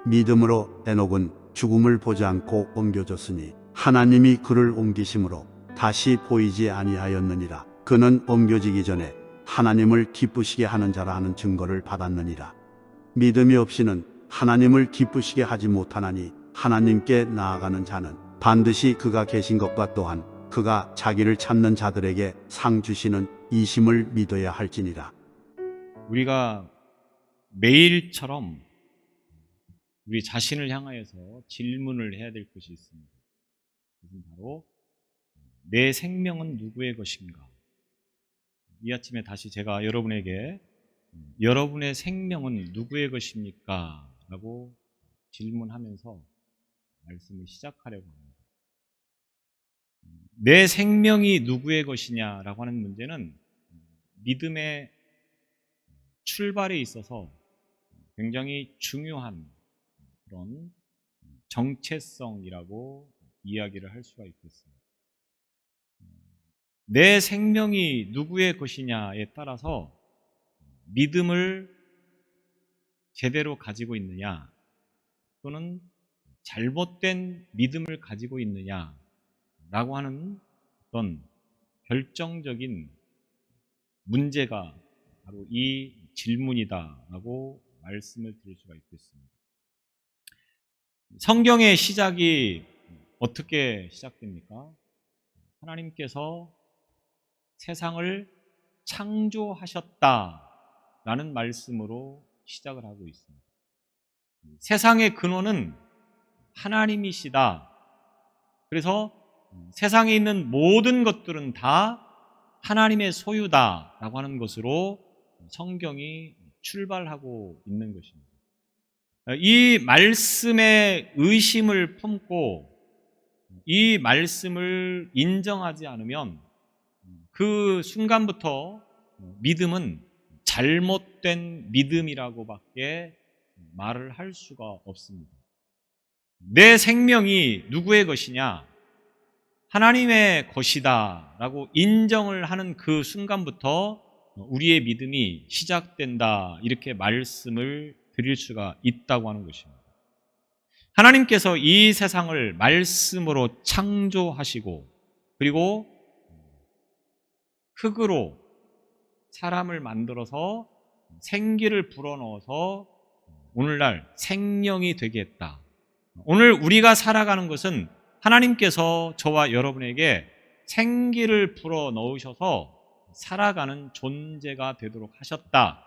믿음으로 에녹은 죽음을 보지 않고 옮겨졌으니 하나님이 그를 옮기심으로 다시 보이지 아니하였느니라. 그는 옮겨지기 전에 하나님을 기쁘시게 하는 자라 하는 증거를 받았느니라. 믿음이 없이는 하나님을 기쁘시게 하지 못하나니 하나님께 나아가는 자는 반드시 그가 계신 것과 또한 그가 자기를 찾는 자들에게 상 주시는 이심을 믿어야 할지니라. 우리가 매일처럼 우리 자신을 향하여서 질문을 해야 될 것이 있습니다. 그것은 바로 내 생명은 누구의 것인가? 이 아침에 다시 제가 여러분에게 여러분의 생명은 누구의 것입니까? 라고 질문하면서 말씀을 시작하려고 합니다. 내 생명이 누구의 것이냐라고 하는 문제는 믿음의 출발에 있어서 굉장히 중요한 그런 정체성이라고 이야기를 할 수가 있겠습니다. 내 생명이 누구의 것이냐에 따라서 믿음을 제대로 가지고 있느냐 또는 잘못된 믿음을 가지고 있느냐라고 하는 어떤 결정적인 문제가 바로 이 질문이다라고 말씀을 드릴 수가 있겠습니다. 성경의 시작이 어떻게 시작됩니까? 하나님께서 세상을 창조하셨다라는 말씀으로 시작을 하고 있습니다. 세상의 근원은 하나님이시다. 그래서 세상에 있는 모든 것들은 다 하나님의 소유다라고 하는 것으로 성경이 출발하고 있는 것입니다. 이 말씀에 의심을 품고 이 말씀을 인정하지 않으면 그 순간부터 믿음은 잘못된 믿음이라고밖에 말을 할 수가 없습니다. 내 생명이 누구의 것이냐? 하나님의 것이다 라고 인정을 하는 그 순간부터 우리의 믿음이 시작된다, 이렇게 말씀을 드릴 수가 있다고 하는 것입니다. 하나님께서 이 세상을 말씀으로 창조하시고 그리고 흙으로 사람을 만들어서 생기를 불어넣어서 오늘날 생명이 되게 했다. 오늘 우리가 살아가는 것은 하나님께서 저와 여러분에게 생기를 불어넣으셔서 살아가는 존재가 되도록 하셨다.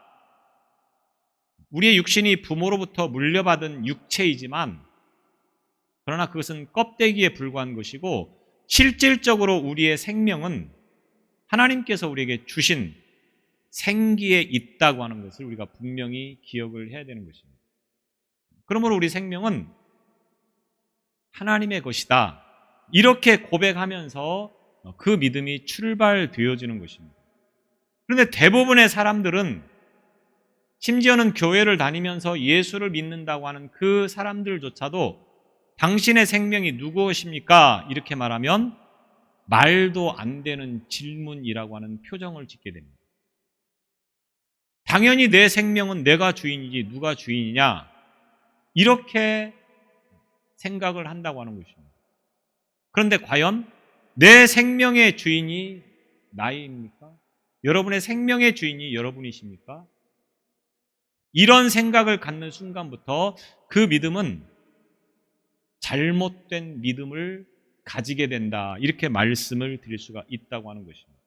우리의 육신이 부모로부터 물려받은 육체이지만 그러나 그것은 껍데기에 불과한 것이고 실질적으로 우리의 생명은 하나님께서 우리에게 주신 생기에 있다고 하는 것을 우리가 분명히 기억을 해야 되는 것입니다. 그러므로 우리 생명은 하나님의 것이다, 이렇게 고백하면서 그 믿음이 출발되어지는 것입니다. 그런데 대부분의 사람들은, 심지어는 교회를 다니면서 예수를 믿는다고 하는 그 사람들조차도 당신의 생명이 누구십니까? 이렇게 말하면 말도 안 되는 질문이라고 하는 표정을 짓게 됩니다. 당연히 내 생명은 내가 주인이지 누가 주인이냐, 이렇게 생각을 한다고 하는 것입니다. 그런데 과연 내 생명의 주인이 나입니까? 여러분의 생명의 주인이 여러분이십니까? 이런 생각을 갖는 순간부터 그 믿음은 잘못된 믿음을 가지게 된다, 이렇게 말씀을 드릴 수가 있다고 하는 것입니다.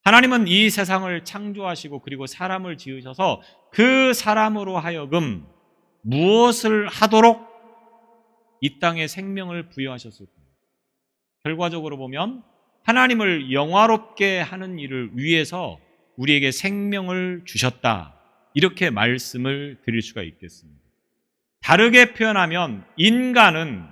하나님은 이 세상을 창조하시고 그리고 사람을 지으셔서 그 사람으로 하여금 무엇을 하도록 이 땅에 생명을 부여하셨을까요? 결과적으로 보면 하나님을 영화롭게 하는 일을 위해서 우리에게 생명을 주셨다, 이렇게 말씀을 드릴 수가 있겠습니다. 다르게 표현하면 인간은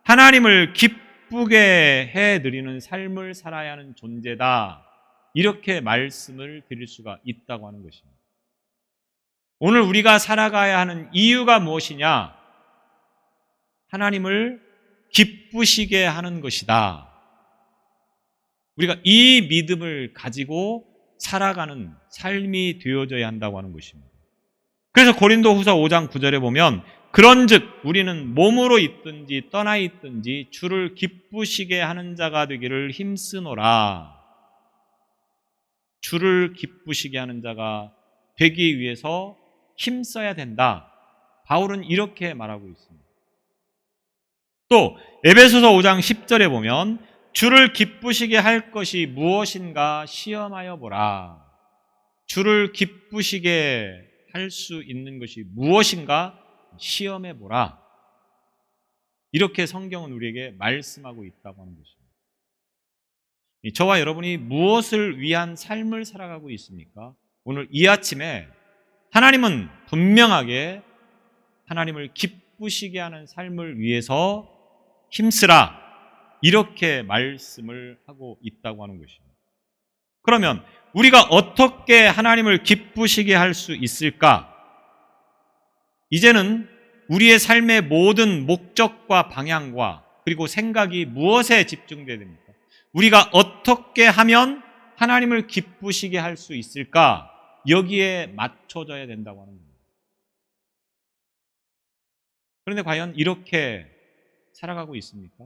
하나님을 기쁘게 해드리는 삶을 살아야 하는 존재다, 이렇게 말씀을 드릴 수가 있다고 하는 것입니다. 오늘 우리가 살아가야 하는 이유가 무엇이냐? 하나님을 기쁘시게 하는 것이다. 우리가 이 믿음을 가지고 살아가는 삶이 되어져야 한다고 하는 것입니다. 그래서 고린도 후서 5장 9절에 보면 그런즉 우리는 몸으로 있든지 떠나 있든지 주를 기쁘시게 하는 자가 되기를 힘쓰노라. 주를 기쁘시게 하는 자가 되기 위해서 힘써야 된다. 바울은 이렇게 말하고 있습니다. 또 에베소서 5장 10절에 보면 주를 기쁘시게 할 것이 무엇인가 시험하여 보라. 주를 기쁘시게 할 수 있는 것이 무엇인가 시험해 보라. 이렇게 성경은 우리에게 말씀하고 있다고 하는 것입니다. 저와 여러분이 무엇을 위한 삶을 살아가고 있습니까? 오늘 이 아침에 하나님은 분명하게 하나님을 기쁘시게 하는 삶을 위해서 힘쓰라. 이렇게 말씀을 하고 있다고 하는 것입니다. 그러면 우리가 어떻게 하나님을 기쁘시게 할 수 있을까? 이제는 우리의 삶의 모든 목적과 방향과 그리고 생각이 무엇에 집중돼야 됩니까? 우리가 어떻게 하면 하나님을 기쁘시게 할 수 있을까? 여기에 맞춰져야 된다고 하는 겁니다. 그런데 과연 이렇게 살아가고 있습니까?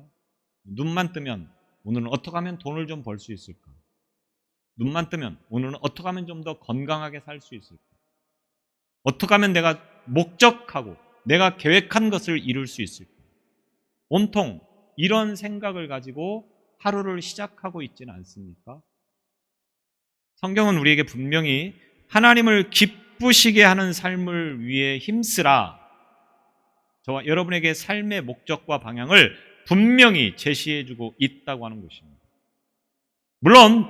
눈만 뜨면 오늘은 어떻게 하면 돈을 좀 벌 수 있을까? 눈만 뜨면 오늘은 어떻게 하면 좀 더 건강하게 살 수 있을까? 어떻게 하면 내가 목적하고 내가 계획한 것을 이룰 수 있을까? 온통 이런 생각을 가지고 하루를 시작하고 있지는 않습니까? 성경은 우리에게 분명히 하나님을 기쁘시게 하는 삶을 위해 힘쓰라. 저와 여러분에게 삶의 목적과 방향을 분명히 제시해주고 있다고 하는 것입니다. 물론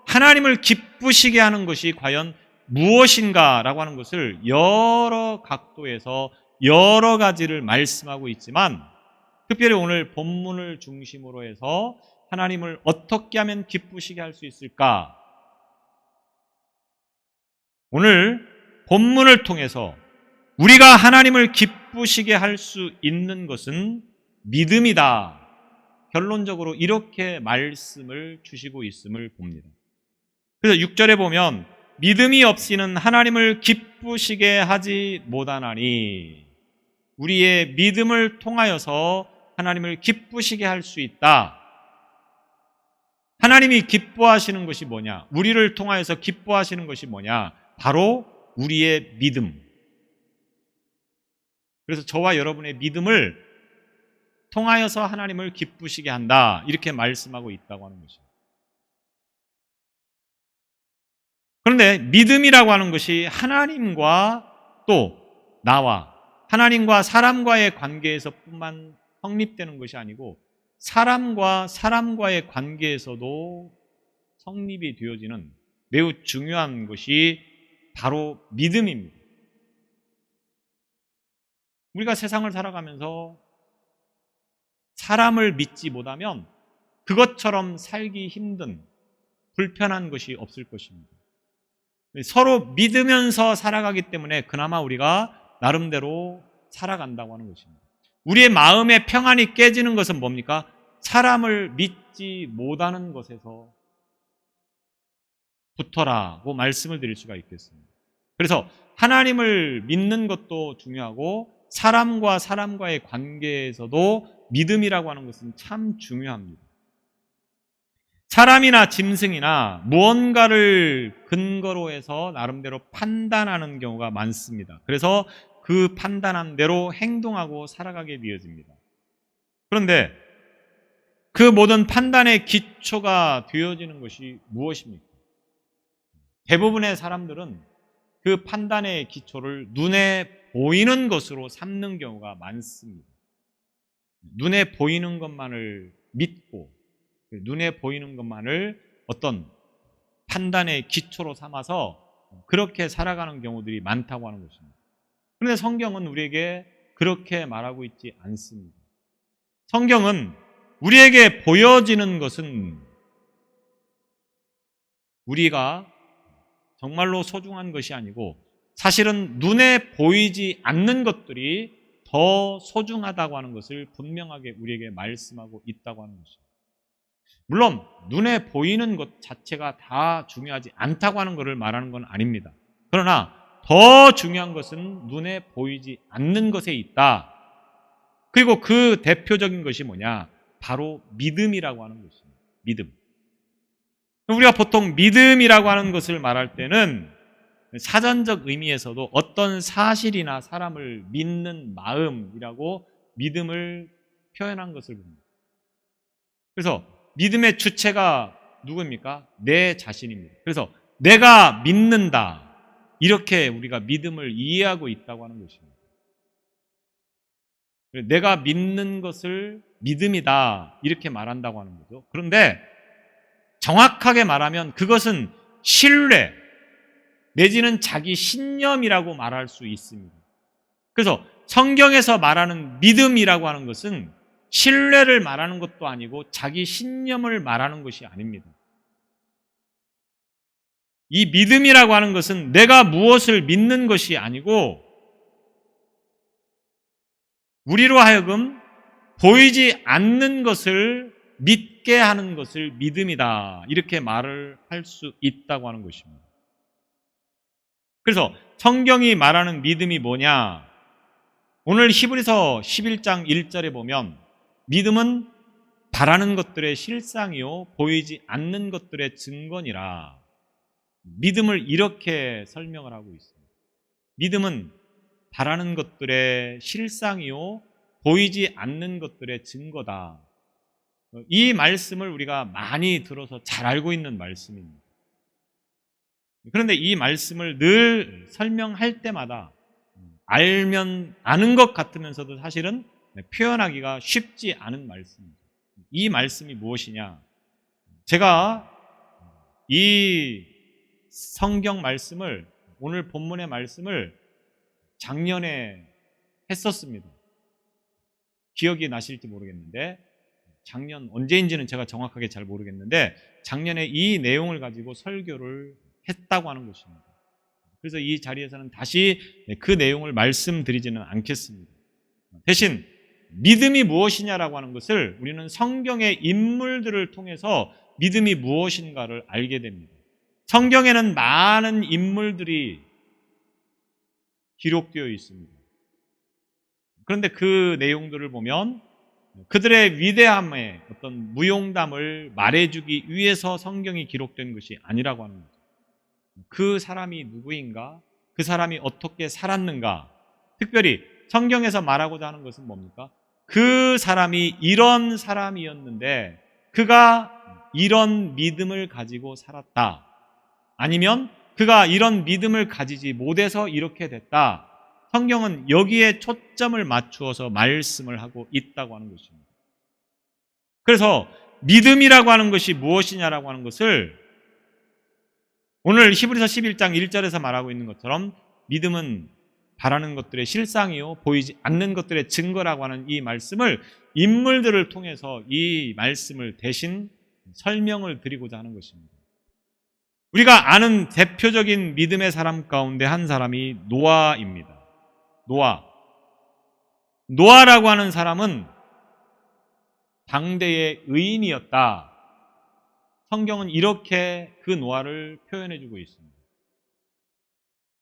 하나님을 기쁘시게 하는 것이 과연 무엇인가라고 하는 것을 여러 각도에서 여러 가지를 말씀하고 있지만 특별히 오늘 본문을 중심으로 해서 하나님을 어떻게 하면 기쁘시게 할 수 있을까? 오늘 본문을 통해서 우리가 하나님을 기쁘시게 할 수 있는 것은 믿음이다. 결론적으로 이렇게 말씀을 주시고 있음을 봅니다. 그래서 6절에 보면 믿음이 없이는 하나님을 기쁘시게 하지 못하나니 우리의 믿음을 통하여서 하나님을 기쁘시게 할 수 있다. 하나님이 기뻐하시는 것이 뭐냐? 우리를 통하여서 기뻐하시는 것이 뭐냐? 바로 우리의 믿음. 그래서 저와 여러분의 믿음을 통하여서 하나님을 기쁘시게 한다. 이렇게 말씀하고 있다고 하는 것입니다. 그런데 믿음이라고 하는 것이 하나님과 또 나와 하나님과 사람과의 관계에서 뿐만 성립되는 것이 아니고 사람과 사람과의 관계에서도 성립이 되어지는 매우 중요한 것이 바로 믿음입니다. 우리가 세상을 살아가면서 사람을 믿지 못하면 그것처럼 살기 힘든 불편한 것이 없을 것입니다. 서로 믿으면서 살아가기 때문에 그나마 우리가 나름대로 살아간다고 하는 것입니다. 우리의 마음의 평안이 깨지는 것은 뭡니까? 사람을 믿지 못하는 것에서 부터라고 말씀을 드릴 수가 있겠습니다. 그래서 하나님을 믿는 것도 중요하고 사람과 사람과의 관계에서도 믿음이라고 하는 것은 참 중요합니다. 사람이나 짐승이나 무언가를 근거로 해서 나름대로 판단하는 경우가 많습니다. 그래서 그 판단한 대로 행동하고 살아가게 되어집니다. 그런데 그 모든 판단의 기초가 되어지는 것이 무엇입니까? 대부분의 사람들은 그 판단의 기초를 눈에 보이는 것으로 삼는 경우가 많습니다. 눈에 보이는 것만을 믿고 눈에 보이는 것만을 어떤 판단의 기초로 삼아서 그렇게 살아가는 경우들이 많다고 하는 것입니다. 그런데 성경은 우리에게 그렇게 말하고 있지 않습니다. 성경은 우리에게 보여지는 것은 우리가 정말로 소중한 것이 아니고 사실은 눈에 보이지 않는 것들이 더 소중하다고 하는 것을 분명하게 우리에게 말씀하고 있다고 하는 것입니다. 물론 눈에 보이는 것 자체가 다 중요하지 않다고 하는 것을 말하는 건 아닙니다. 그러나 더 중요한 것은 눈에 보이지 않는 것에 있다. 그리고 그 대표적인 것이 뭐냐? 바로 믿음이라고 하는 것입니다. 믿음. 우리가 보통 믿음이라고 하는 것을 말할 때는 사전적 의미에서도 어떤 사실이나 사람을 믿는 마음이라고 믿음을 표현한 것을 봅니다. 그래서 믿음의 주체가 누구입니까? 내 자신입니다. 그래서 내가 믿는다. 이렇게 우리가 믿음을 이해하고 있다고 하는 것입니다. 내가 믿는 것을 믿음이다. 이렇게 말한다고 하는 거죠. 그런데 정확하게 말하면 그것은 신뢰 내지는 자기 신념이라고 말할 수 있습니다. 그래서 성경에서 말하는 믿음이라고 하는 것은 신뢰를 말하는 것도 아니고 자기 신념을 말하는 것이 아닙니다. 이 믿음이라고 하는 것은 내가 무엇을 믿는 것이 아니고 우리로 하여금 보이지 않는 것을 믿게 하는 것을 믿음이다. 이렇게 말을 할 수 있다고 하는 것입니다. 그래서 성경이 말하는 믿음이 뭐냐? 오늘 히브리서 11장 1절에 보면 믿음은 바라는 것들의 실상이요 보이지 않는 것들의 증거니라. 믿음을 이렇게 설명을 하고 있습니다. 믿음은 바라는 것들의 실상이요 보이지 않는 것들의 증거다. 이 말씀을 우리가 많이 들어서 잘 알고 있는 말씀입니다. 그런데 이 말씀을 늘 설명할 때마다 알면 아는 것 같으면서도 사실은 표현하기가 쉽지 않은 말씀입니다. 이 말씀이 무엇이냐? 제가 이 성경 말씀을 오늘 본문의 말씀을 작년에 했었습니다. 기억이 나실지 모르겠는데 작년 언제인지는 제가 정확하게 잘 모르겠는데 작년에 이 내용을 가지고 설교를 했다고 하는 것입니다. 그래서 이 자리에서는 다시 그 내용을 말씀드리지는 않겠습니다. 대신 믿음이 무엇이냐라고 하는 것을 우리는 성경의 인물들을 통해서 믿음이 무엇인가를 알게 됩니다. 성경에는 많은 인물들이 기록되어 있습니다. 그런데 그 내용들을 보면 그들의 위대함의 어떤 무용담을 말해주기 위해서 성경이 기록된 것이 아니라고 하는 거죠. 그 사람이 누구인가? 그 사람이 어떻게 살았는가? 특별히 성경에서 말하고자 하는 것은 뭡니까? 그 사람이 이런 사람이었는데 그가 이런 믿음을 가지고 살았다. 아니면 그가 이런 믿음을 가지지 못해서 이렇게 됐다. 성경은 여기에 초점을 맞추어서 말씀을 하고 있다고 하는 것입니다. 그래서 믿음이라고 하는 것이 무엇이냐라고 하는 것을 오늘 히브리서 11장 1절에서 말하고 있는 것처럼 믿음은 바라는 것들의 실상이요 보이지 않는 것들의 증거라고 하는 이 말씀을 인물들을 통해서 이 말씀을 대신 설명을 드리고자 하는 것입니다. 우리가 아는 대표적인 믿음의 사람 가운데 한 사람이 노아입니다. 노아라고 하는 사람은 당대의 의인이었다. 성경은 이렇게 그 노아를 표현해주고 있습니다.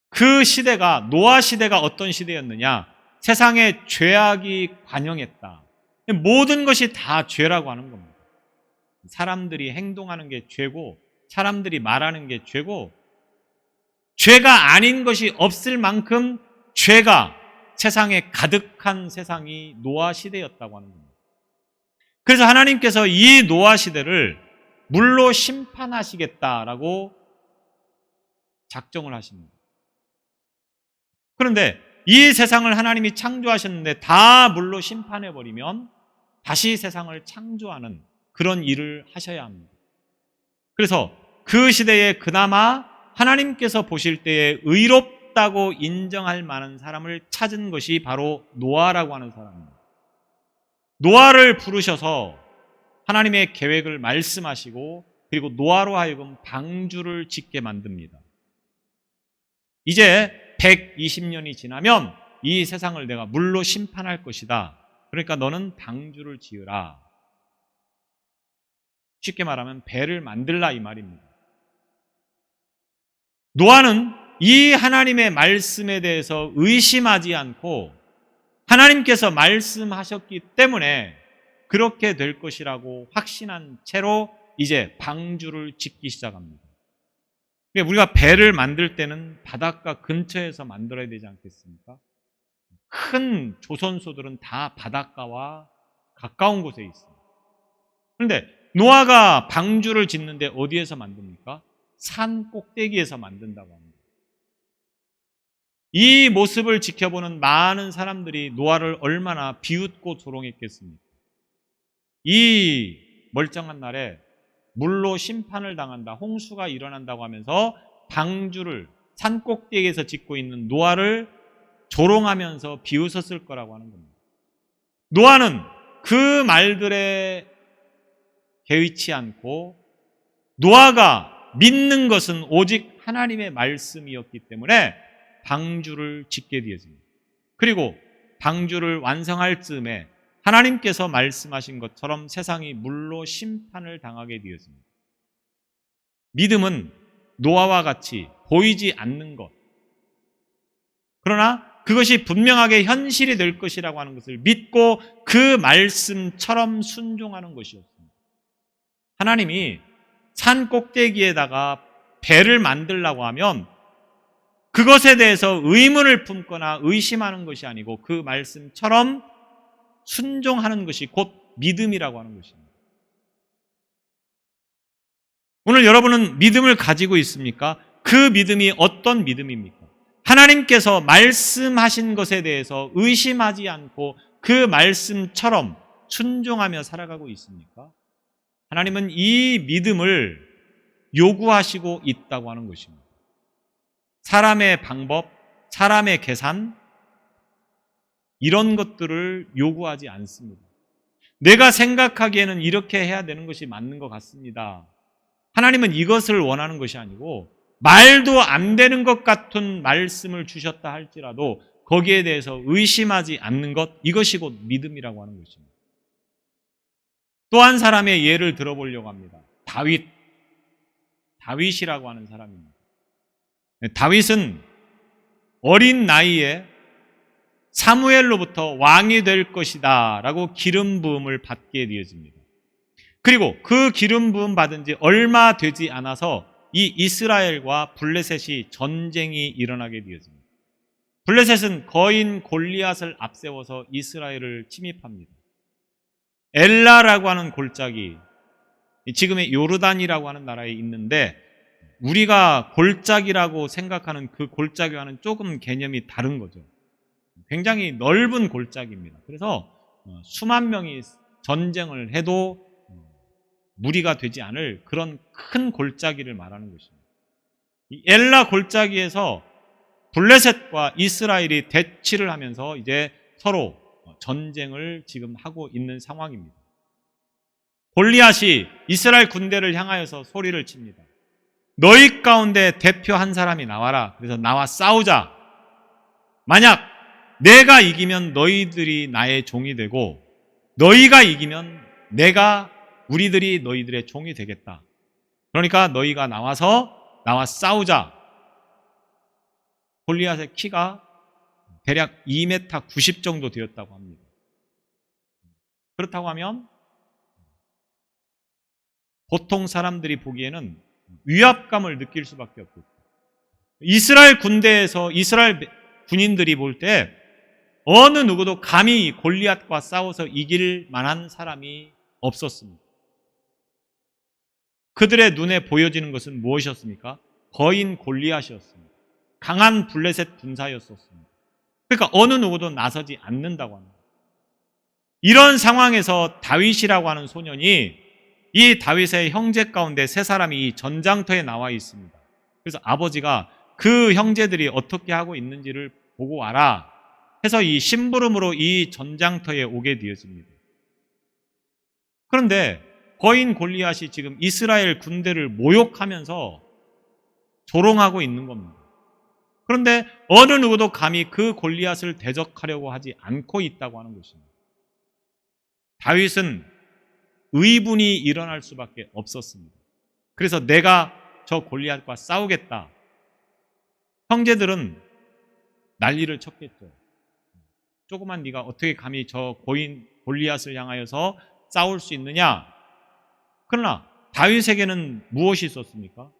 그 시대가 노아 시대가 어떤 시대였느냐? 세상에 죄악이 관영했다. 모든 것이 다 죄라고 하는 겁니다. 사람들이 행동하는 게 죄고 사람들이 말하는 게 죄고 죄가 아닌 것이 없을 만큼 죄가 세상에 가득한 세상이 노아 시대였다고 하는 겁니다. 그래서 하나님께서 이 노아 시대를 물로 심판하시겠다라고 작정을 하십니다. 그런데 이 세상을 하나님이 창조하셨는데 다 물로 심판해버리면 다시 세상을 창조하는 그런 일을 하셔야 합니다. 그래서 그 시대에 그나마 하나님께서 보실 때에 의롭다고 인정할 만한 사람을 찾은 것이 바로 노아라고 하는 사람입니다. 노아를 부르셔서 하나님의 계획을 말씀하시고 그리고 노아로 하여금 방주를 짓게 만듭니다. 이제 120년이 지나면 이 세상을 내가 물로 심판할 것이다. 그러니까 너는 방주를 지으라. 쉽게 말하면 배를 만들라 이 말입니다. 노아는 이 하나님의 말씀에 대해서 의심하지 않고 하나님께서 말씀하셨기 때문에 그렇게 될 것이라고 확신한 채로 이제 방주를 짓기 시작합니다. 우리가 배를 만들 때는 바닷가 근처에서 만들어야 되지 않겠습니까? 큰 조선소들은 다 바닷가와 가까운 곳에 있습니다. 그런데 노아가 방주를 짓는데 어디에서 만듭니까? 산 꼭대기에서 만든다고 합니다. 이 모습을 지켜보는 많은 사람들이 노아를 얼마나 비웃고 조롱했겠습니까? 이 멀쩡한 날에 물로 심판을 당한다, 홍수가 일어난다고 하면서 방주를 산 꼭대기에서 짓고 있는 노아를 조롱하면서 비웃었을 거라고 하는 겁니다. 노아는 그 말들에 개의치 않고 노아가 믿는 것은 오직 하나님의 말씀이었기 때문에 방주를 짓게 되었습니다. 그리고 방주를 완성할 즈음에 하나님께서 말씀하신 것처럼 세상이 물로 심판을 당하게 되었습니다. 믿음은 노아와 같이 보이지 않는 것, 그러나 그것이 분명하게 현실이 될 것이라고 하는 것을 믿고 그 말씀처럼 순종하는 것이었습니다. 하나님이 산 꼭대기에다가 배를 만들려고 하면 그것에 대해서 의문을 품거나 의심하는 것이 아니고 그 말씀처럼 순종하는 것이 곧 믿음이라고 하는 것입니다. 오늘 여러분은 믿음을 가지고 있습니까? 그 믿음이 어떤 믿음입니까? 하나님께서 말씀하신 것에 대해서 의심하지 않고 그 말씀처럼 순종하며 살아가고 있습니까? 하나님은 이 믿음을 요구하시고 있다고 하는 것입니다. 사람의 방법, 사람의 계산, 이런 것들을 요구하지 않습니다. 내가 생각하기에는 이렇게 해야 되는 것이 맞는 것 같습니다. 하나님은 이것을 원하는 것이 아니고 말도 안 되는 것 같은 말씀을 주셨다 할지라도 거기에 대해서 의심하지 않는 것, 이것이 곧 믿음이라고 하는 것입니다. 또 한 사람의 예를 들어보려고 합니다. 다윗이라고 하는 사람입니다. 다윗은 어린 나이에 사무엘로부터 왕이 될 것이다 라고 기름 부음을 받게 되어집니다. 그리고 그 기름 부음 받은 지 얼마 되지 않아서 이 이스라엘과 블레셋이 전쟁이 일어나게 되어집니다. 블레셋은 거인 골리앗을 앞세워서 이스라엘을 침입합니다. 엘라라고 하는 골짜기, 지금의 요르단이라고 하는 나라에 있는데 우리가 골짜기라고 생각하는 그 골짜기와는 조금 개념이 다른 거죠. 굉장히 넓은 골짜기입니다. 그래서 수만 명이 전쟁을 해도 무리가 되지 않을 그런 큰 골짜기를 말하는 것입니다. 이 엘라 골짜기에서 블레셋과 이스라엘이 대치를 하면서 이제 서로 전쟁을 지금 하고 있는 상황입니다. 골리앗이 이스라엘 군대를 향하여서 소리를 칩니다. 너희 가운데 대표 한 사람이 나와라. 그래서 나와 싸우자. 만약 내가 이기면 너희들이 나의 종이 되고 너희가 이기면 우리들이 너희들의 종이 되겠다. 그러니까 너희가 나와 싸우자. 골리앗의 키가 대략 2m 90 정도 되었다고 합니다. 그렇다고 하면 보통 사람들이 보기에는 위압감을 느낄 수밖에 없겠죠. 이스라엘 군대에서 이스라엘 군인들이 볼 때 어느 누구도 감히 골리앗과 싸워서 이길 만한 사람이 없었습니다. 그들의 눈에 보여지는 것은 무엇이었습니까? 거인 골리앗이었습니다. 강한 블레셋 군사였었습니다. 그러니까 어느 누구도 나서지 않는다고 합니다. 이런 상황에서 다윗이라고 하는 소년이 이 다윗의 형제 가운데 세 사람이 전장터에 나와 있습니다. 그래서 아버지가 그 형제들이 어떻게 하고 있는지를 보고 와라 해서 이 심부름으로 이 전장터에 오게 되었습니다. 그런데 거인 골리앗이 지금 이스라엘 군대를 모욕하면서 조롱하고 있는 겁니다. 그런데 어느 누구도 감히 그 골리앗을 대적하려고 하지 않고 있다고 하는 것입니다. 다윗은 의분이 일어날 수밖에 없었습니다. 그래서 내가 저 골리앗과 싸우겠다. 형제들은 난리를 쳤겠죠. 조그만 네가 어떻게 감히 저 고인 골리앗을 향하여서 싸울 수 있느냐? 그러나 다윗에게는 무엇이 있었습니까?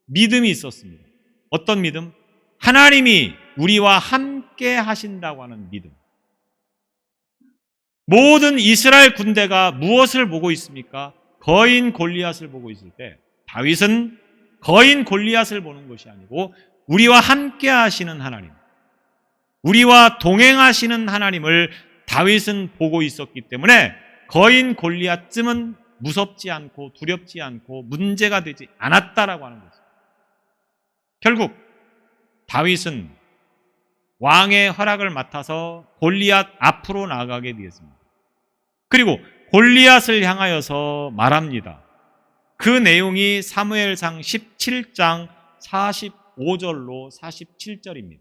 믿음이 있었습니다. 어떤 믿음? 하나님이 우리와 함께 하신다고 하는 믿음. 모든 이스라엘 군대가 무엇을 보고 있습니까? 거인 골리앗을 보고 있을 때 다윗은 거인 골리앗을 보는 것이 아니고 우리와 함께 하시는 하나님, 우리와 동행하시는 하나님을 다윗은 보고 있었기 때문에 거인 골리앗쯤은 무섭지 않고 두렵지 않고 문제가 되지 않았다라고 하는 거죠. 결국 다윗은 왕의 허락을 맡아서 골리앗 앞으로 나가게 되었습니다. 그리고 골리앗을 향하여서 말합니다. 그 내용이 사무엘상 17장 45절로 47절입니다.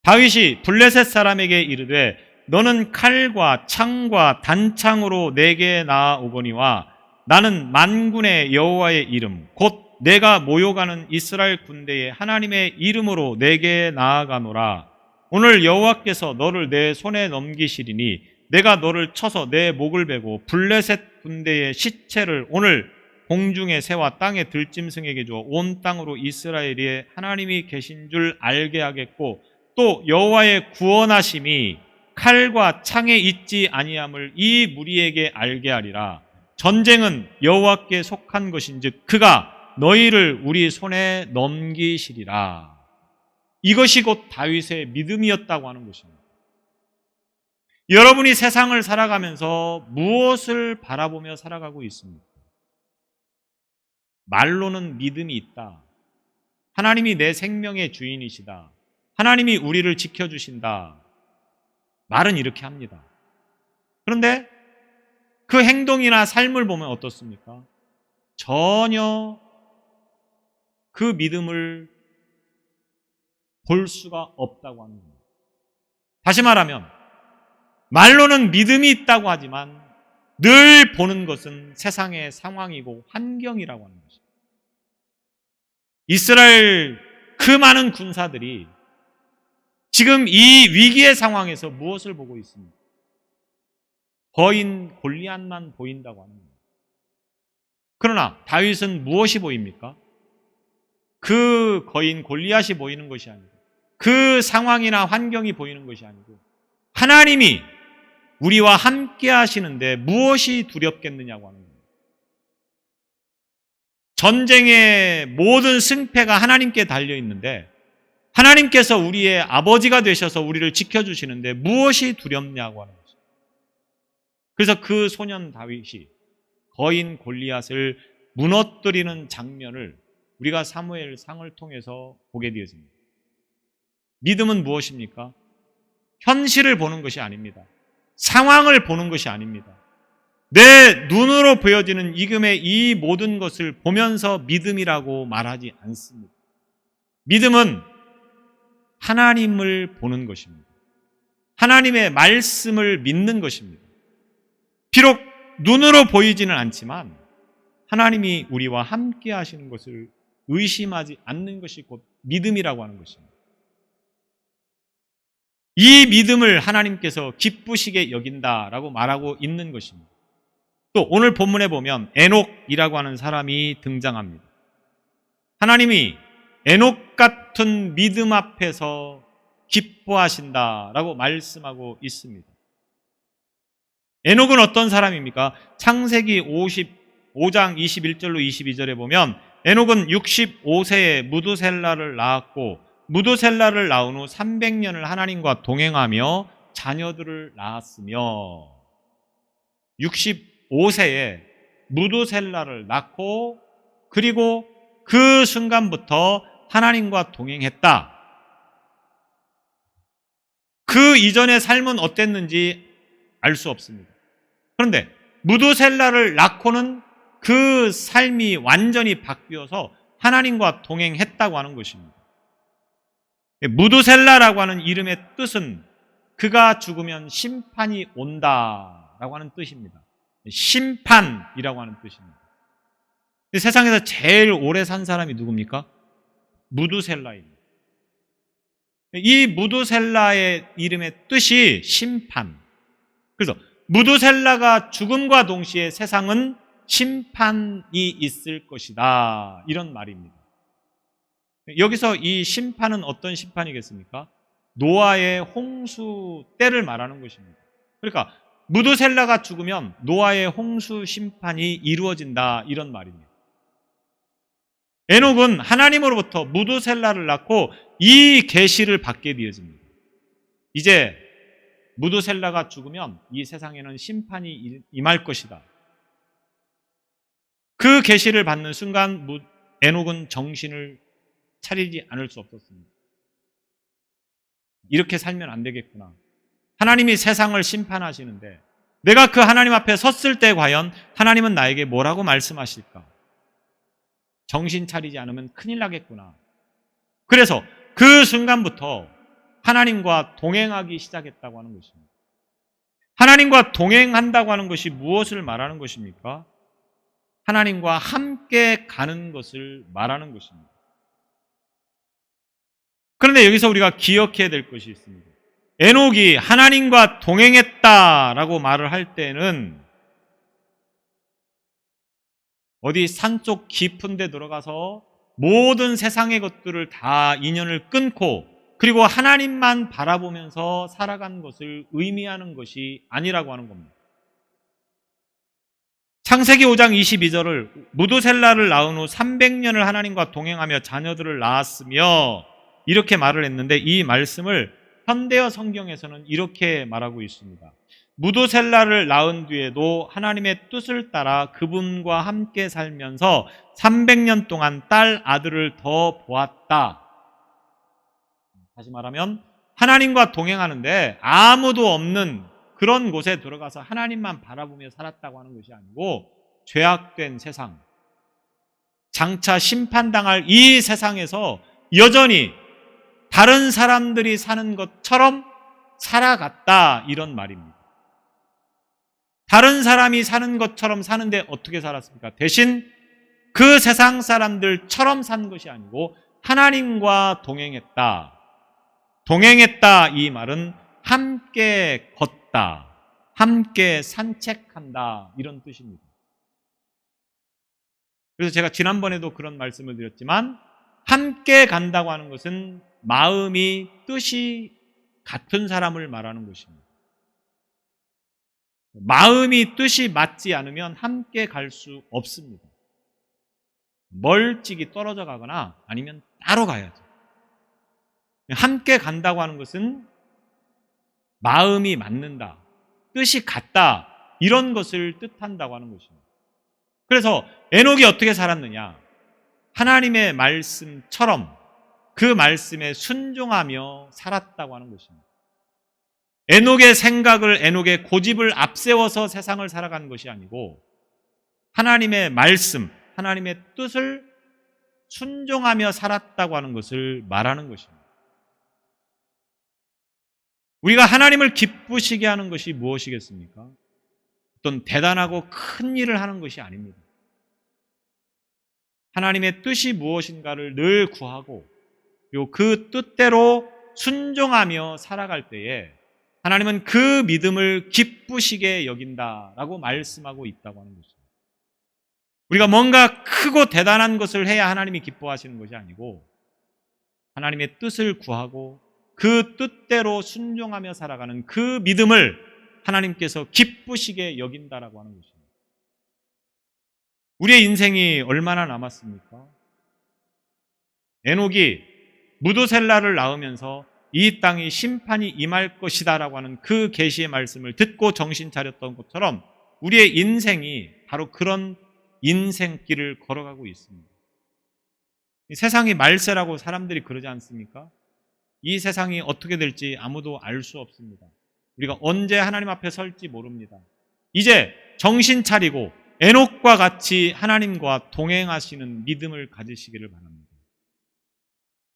다윗이 블레셋 사람에게 이르되 너는 칼과 창과 단창으로 내게 나아오거니와 나는 만군의 여호와의 이름 곧 내가 모여가는 이스라엘 군대의 하나님의 이름으로 내게 나아가노라. 오늘 여호와께서 너를 내 손에 넘기시리니 내가 너를 쳐서 내 목을 베고 블레셋 군대의 시체를 오늘 공중의 새와 땅의 들짐승에게 주어 온 땅으로 이스라엘의 하나님이 계신 줄 알게 하겠고 또 여호와의 구원하심이 칼과 창에 있지 아니함을 이 무리에게 알게 하리라. 전쟁은 여호와께 속한 것인즉 그가 너희를 우리 손에 넘기시리라. 이것이 곧 다윗의 믿음이었다고 하는 것입니다. 여러분이 세상을 살아가면서 무엇을 바라보며 살아가고 있습니까? 말로는 믿음이 있다. 하나님이 내 생명의 주인이시다. 하나님이 우리를 지켜주신다. 말은 이렇게 합니다. 그런데 그 행동이나 삶을 보면 어떻습니까? 전혀 그 믿음을 볼 수가 없다고 하는 겁니다. 다시 말하면 말로는 믿음이 있다고 하지만 늘 보는 것은 세상의 상황이고 환경이라고 하는 것입니다. 이스라엘 그 많은 군사들이 지금 이 위기의 상황에서 무엇을 보고 있습니까? 거인 골리앗만 보인다고 하는 겁니다. 그러나 다윗은 무엇이 보입니까? 그 거인 골리앗이 보이는 것이 아니고 그 상황이나 환경이 보이는 것이 아니고 하나님이 우리와 함께 하시는데 무엇이 두렵겠느냐고 하는 겁니다. 전쟁의 모든 승패가 하나님께 달려 있는데 하나님께서 우리의 아버지가 되셔서 우리를 지켜주시는데 무엇이 두렵냐고 하는 것입니다. 그래서 그 소년 다윗이 거인 골리앗을 무너뜨리는 장면을 우리가 사무엘상을 통해서 보게 되었습니다. 믿음은 무엇입니까? 현실을 보는 것이 아닙니다. 상황을 보는 것이 아닙니다. 내 눈으로 보여지는 지금의 이 모든 것을 보면서 믿음이라고 말하지 않습니다. 믿음은 하나님을 보는 것입니다. 하나님의 말씀을 믿는 것입니다. 비록 눈으로 보이지는 않지만 하나님이 우리와 함께 하시는 것을 의심하지 않는 것이 곧 믿음이라고 하는 것입니다. 이 믿음을 하나님께서 기쁘시게 여긴다라고 말하고 있는 것입니다. 또 오늘 본문에 보면 에녹이라고 하는 사람이 등장합니다. 하나님이 에녹 같은 믿음 앞에서 기뻐하신다라고 말씀하고 있습니다. 에녹은 어떤 사람입니까? 창세기 55장 21절로 22절에 보면 에녹은 65세에 무두셀라를 낳았고 무두셀라를 낳은 후 300년을 하나님과 동행하며 자녀들을 낳았으며 65세에 무두셀라를 낳고 그리고 그 순간부터 하나님과 동행했다. 그 이전의 삶은 어땠는지 알 수 없습니다. 그런데 무두셀라를 낳고는 그 삶이 완전히 바뀌어서 하나님과 동행했다고 하는 것입니다. 무두셀라라고 하는 이름의 뜻은 그가 죽으면 심판이 온다라고 하는 뜻입니다. 심판이라고 하는 뜻입니다. 세상에서 제일 오래 산 사람이 누굽니까? 무두셀라입니다. 이 무두셀라의 이름의 뜻이 심판. 그래서 무두셀라가 죽음과 동시에 세상은 심판이 있을 것이다. 이런 말입니다. 여기서 이 심판은 어떤 심판이겠습니까? 노아의 홍수 때를 말하는 것입니다. 그러니까 무두셀라가 죽으면 노아의 홍수 심판이 이루어진다. 이런 말입니다. 에녹은 하나님으로부터 무두셀라를 낳고 이 계시를 받게 되어집니다. 이제 무두셀라가 죽으면 이 세상에는 심판이 임할 것이다. 그 계시를 받는 순간 에녹은 정신을 차리지 않을 수 없었습니다. 이렇게 살면 안 되겠구나. 하나님이 세상을 심판하시는데 내가 그 하나님 앞에 섰을 때 과연 하나님은 나에게 뭐라고 말씀하실까? 정신 차리지 않으면 큰일 나겠구나. 그래서 그 순간부터 하나님과 동행하기 시작했다고 하는 것입니다. 하나님과 동행한다고 하는 것이 무엇을 말하는 것입니까? 하나님과 함께 가는 것을 말하는 것입니다. 그런데 여기서 우리가 기억해야 될 것이 있습니다. 에녹이 하나님과 동행했다라고 말을 할 때는 어디 산속 깊은 데 들어가서 모든 세상의 것들을 다 인연을 끊고 그리고 하나님만 바라보면서 살아간 것을 의미하는 것이 아니라고 하는 겁니다. 창세기 5장 22절을 무두셀라를 낳은 후 300년을 하나님과 동행하며 자녀들을 낳았으며 이렇게 말을 했는데 이 말씀을 현대어 성경에서는 이렇게 말하고 있습니다. 무두셀라를 낳은 뒤에도 하나님의 뜻을 따라 그분과 함께 살면서 300년 동안 딸 아들을 더 보았다. 다시 말하면 하나님과 동행하는데 아무도 없는 그런 곳에 들어가서 하나님만 바라보며 살았다고 하는 것이 아니고 죄악된 세상, 장차 심판당할 이 세상에서 여전히 다른 사람들이 사는 것처럼 살아갔다 이런 말입니다. 다른 사람이 사는 것처럼 사는데 어떻게 살았습니까? 대신 그 세상 사람들처럼 산 것이 아니고 하나님과 동행했다. 동행했다 이 말은 함께 걷다, 함께 산책한다 이런 뜻입니다. 그래서 제가 지난번에도 그런 말씀을 드렸지만 함께 간다고 하는 것은 마음이 뜻이 같은 사람을 말하는 것입니다. 마음이 뜻이 맞지 않으면 함께 갈 수 없습니다. 멀찍이 떨어져 가거나 아니면 따로 가야죠. 함께 간다고 하는 것은 마음이 맞는다, 뜻이 같다 이런 것을 뜻한다고 하는 것입니다. 그래서 에녹이 어떻게 살았느냐? 하나님의 말씀처럼 그 말씀에 순종하며 살았다고 하는 것입니다. 에녹의 생각을, 에녹의 고집을 앞세워서 세상을 살아간 것이 아니고 하나님의 말씀, 하나님의 뜻을 순종하며 살았다고 하는 것을 말하는 것입니다. 우리가 하나님을 기쁘시게 하는 것이 무엇이겠습니까? 어떤 대단하고 큰 일을 하는 것이 아닙니다. 하나님의 뜻이 무엇인가를 늘 구하고 그 뜻대로 순종하며 살아갈 때에 하나님은 그 믿음을 기쁘시게 여긴다라고 말씀하고 있다고 하는 것입니다. 우리가 뭔가 크고 대단한 것을 해야 하나님이 기뻐하시는 것이 아니고 하나님의 뜻을 구하고 그 뜻대로 순종하며 살아가는 그 믿음을 하나님께서 기쁘시게 여긴다라고 하는 것입니다. 우리의 인생이 얼마나 남았습니까? 에녹이 무두셀라를 낳으면서 이 땅이 심판이 임할 것이다라고 하는 그 계시의 말씀을 듣고 정신 차렸던 것처럼 우리의 인생이 바로 그런 인생길을 걸어가고 있습니다. 이 세상이 말세라고 사람들이 그러지 않습니까? 이 세상이 어떻게 될지 아무도 알 수 없습니다. 우리가 언제 하나님 앞에 설지 모릅니다. 이제 정신 차리고 에녹과 같이 하나님과 동행하시는 믿음을 가지시기를 바랍니다.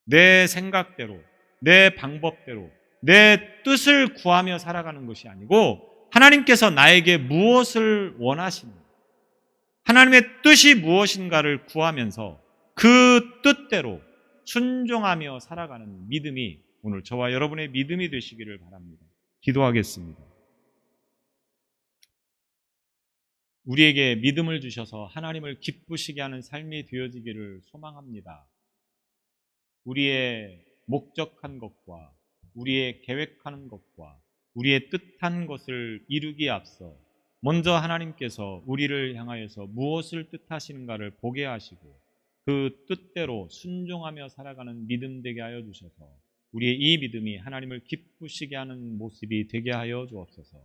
내 생각대로, 내 방법대로, 내 뜻을 구하며 살아가는 것이 아니고 하나님께서 나에게 무엇을 원하시는가, 하나님의 뜻이 무엇인가를 구하면서 그 뜻대로 순종하며 살아가는 믿음이 오늘 저와 여러분의 믿음이 되시기를 바랍니다. 기도하겠습니다. 우리에게 믿음을 주셔서 하나님을 기쁘시게 하는 삶이 되어지기를 소망합니다. 우리의 목적한 것과 우리의 계획하는 것과 우리의 뜻한 것을 이루기에 앞서 먼저 하나님께서 우리를 향하여서 무엇을 뜻하시는가를 보게 하시고 그 뜻대로 순종하며 살아가는 믿음 되게 하여 주셔서 우리의 이 믿음이 하나님을 기쁘시게 하는 모습이 되게 하여 주옵소서.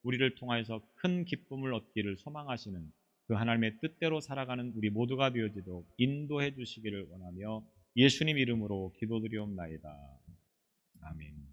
우리를 통하여서 큰 기쁨을 얻기를 소망하시는 그 하나님의 뜻대로 살아가는 우리 모두가 되어지도록 인도해 주시기를 원하며 예수님 이름으로 기도드리옵나이다. 아멘.